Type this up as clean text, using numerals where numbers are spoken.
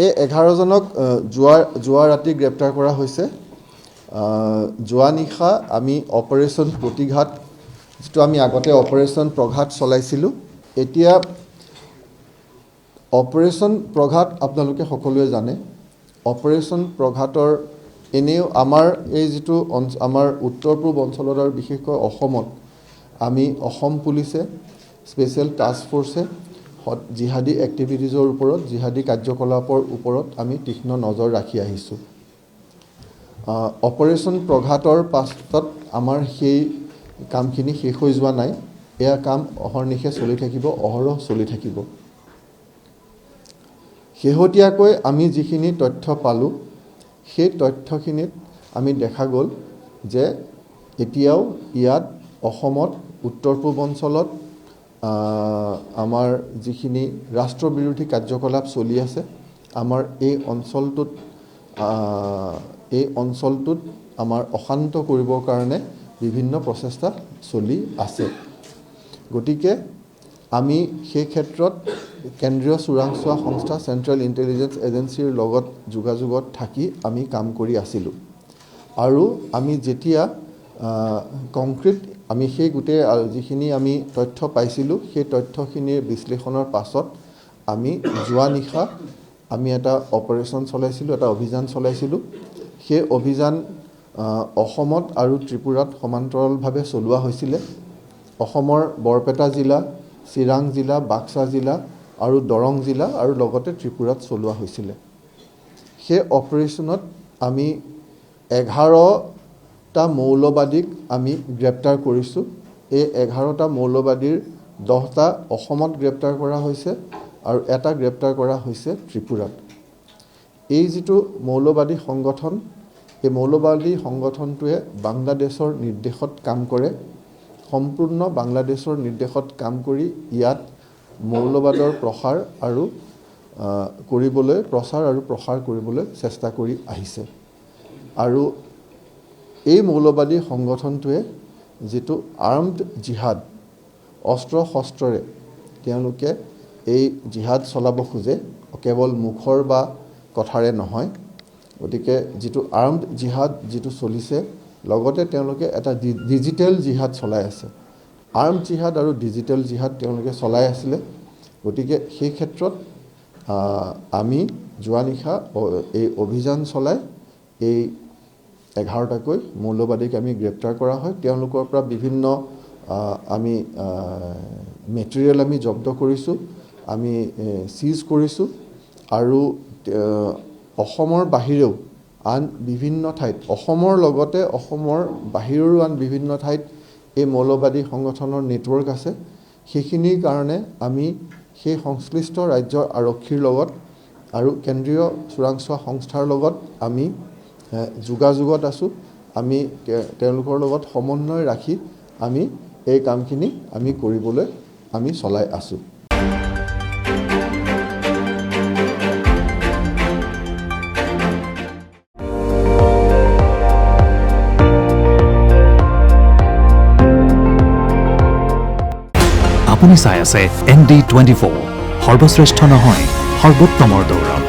এই 11জনক যোৱা ৰাতি গ্ৰেপ্তাৰ কৰা হৈছে। যোৱা নিশা আমি অপাৰেশ্যন প্ৰতিঘাত যেটো আমি আগতে অপাৰেশ্যন প্ৰঘাত চলাইছিলোঁ, এতিয়া অপাৰেশ্যন প্ৰঘাত আপোনালোকে সকলোৱে জানে। অপাৰেশ্যন প্ৰঘাতৰ এনেও আমাৰ এই যেটো আমাৰ উত্তৰ পূব অঞ্চলত আৰু বিশেষকৈ অসমত আমি অসম পুলিচে স্পেচিয়েল টাস্ক ফ'ৰ্চে জিহাদী এক্টিভিটিজৰ ওপৰত জিহাদী কাৰ্যকলাপৰ ওপৰত আমি তীক্ষ্ণ নজৰ ৰাখি আহিছোঁ। অপাৰেশ্যন প্ৰঘাতৰ পাছত আমাৰ সেই কামখিনি শেষ হৈ যোৱা নাই, এয়া কাম অহৰ্নিশে চলি থাকিব, অহৰহ চলি থাকিব। শেহতীয়াকৈ আমি যিখিনি তথ্য পালোঁ, সেই তথ্যখিনিত আমি দেখা গ'ল যে এতিয়াও ইয়াত অসমত উত্তৰ পূব অঞ্চলত আমাৰ যিখিনি ৰাষ্ট্ৰবিৰোধী কাৰ্যকলাপ চলি আছে, আমাৰ এই অঞ্চলটোত আমাৰ অশান্ত কৰিবৰ কাৰণে বিভিন্ন প্ৰচেষ্টা চলি আছে। গতিকে আমি সেই ক্ষেত্ৰত কেন্দ্ৰীয় চোৰাংচোৱা সংস্থা চেণ্ট্ৰেল ইণ্টেলিজেন্স এজেন্সিৰ লগত যোগাযোগত থাকি আমি কাম কৰি আছিলোঁ। আৰু আমি যেতিয়া কংক্ৰিট আমি সেই গোটেই যিখিনি আমি তথ্য পাইছিলোঁ, সেই তথ্যখিনিৰ বিশ্লেষণৰ পাছত আমি যোৱা নিশা আমি এটা অপাৰেশ্যন চলাইছিলোঁ, এটা অভিযান চলাইছিলোঁ। সেই অভিযান অসমত আৰু ত্ৰিপুৰাত সমান্তৰালভাৱে চলোৱা হৈছিলে। অসমৰ বৰপেটা জিলা, চিৰাং জিলা, বাক্সা জিলা আৰু দৰং জিলা আৰু লগতে ত্ৰিপুৰাত চলোৱা হৈছিলে। সেই অপাৰেশ্যনত আমি 11টা মৌলবাদীক আমি গ্ৰেপ্তাৰ কৰিছোঁ। এই 11টা মৌলবাদীৰ 10টা অসমত গ্ৰেপ্তাৰ কৰা হৈছে আৰু এটা গ্ৰেপ্তাৰ কৰা হৈছে ত্ৰিপুৰাত। এই যিটো মৌলবাদী সংগঠন, এই মৌলবাদী সংগঠনটোৱে বাংলাদেশৰ নিৰ্দেশত কাম কৰে, সম্পূৰ্ণ বাংলাদেশৰ নিৰ্দেশত কাম কৰি ইয়াত মৌলবাদৰ প্ৰচাৰ আৰু প্ৰসাৰ কৰিবলৈ চেষ্টা কৰি আহিছে। আৰু এই মৌলবাদী সংগঠনটোৱে যিটো আৰ্মড জিহাদ, অস্ত্ৰ শস্ত্ৰৰে তেওঁলোকে এই জিহাদ চলাব খোজে, কেৱল মুখৰ বা কথাৰে নহয়। গতিকে যিটো আৰ্মড জিহাদ যিটো চলিছে, লগতে তেওঁলোকে এটা ডিজিটেল জিহাদ চলাই আছে। আৰ্মড জিহাদ আৰু ডিজিটেল জিহাদ তেওঁলোকে চলাই আছিলে। গতিকে সেই ক্ষেত্ৰত আমি যোৱা নিশা এই অভিযান চলাই এই 11টাকৈ মৌলবাদীক আমি গ্ৰেপ্তাৰ কৰা হয়। তেওঁলোকৰ পৰা বিভিন্ন আমি মেটেৰিয়েল আমি জব্দ কৰিছোঁ, আমি চিজ কৰিছোঁ আৰু অসমৰ বাহিৰেও আন বিভিন্ন ঠাইত, অসমৰ লগতে অসমৰ বাহিৰৰো আন বিভিন্ন ঠাইত এই মৌলবাদী সংগঠনৰ নেটৱৰ্ক আছে। সেইখিনিৰ কাৰণে আমি সেই সংশ্লিষ্ট ৰাজ্যৰ আৰক্ষীৰ লগত আৰু কেন্দ্ৰীয় চোৰাংচোৱা সংস্থাৰ লগত আমি যোগাযোগত আছোঁ। আমি তেওঁলোকৰ লগত সমন্বয় ৰাখি আমি এই কামখিনি আমি কৰিবলৈ আমি চলাই আছোঁ। আপুনি চাই আছে ND24, সৰ্বশ্ৰেষ্ঠ নহয় সৰ্বোত্তমৰ দৌৰ।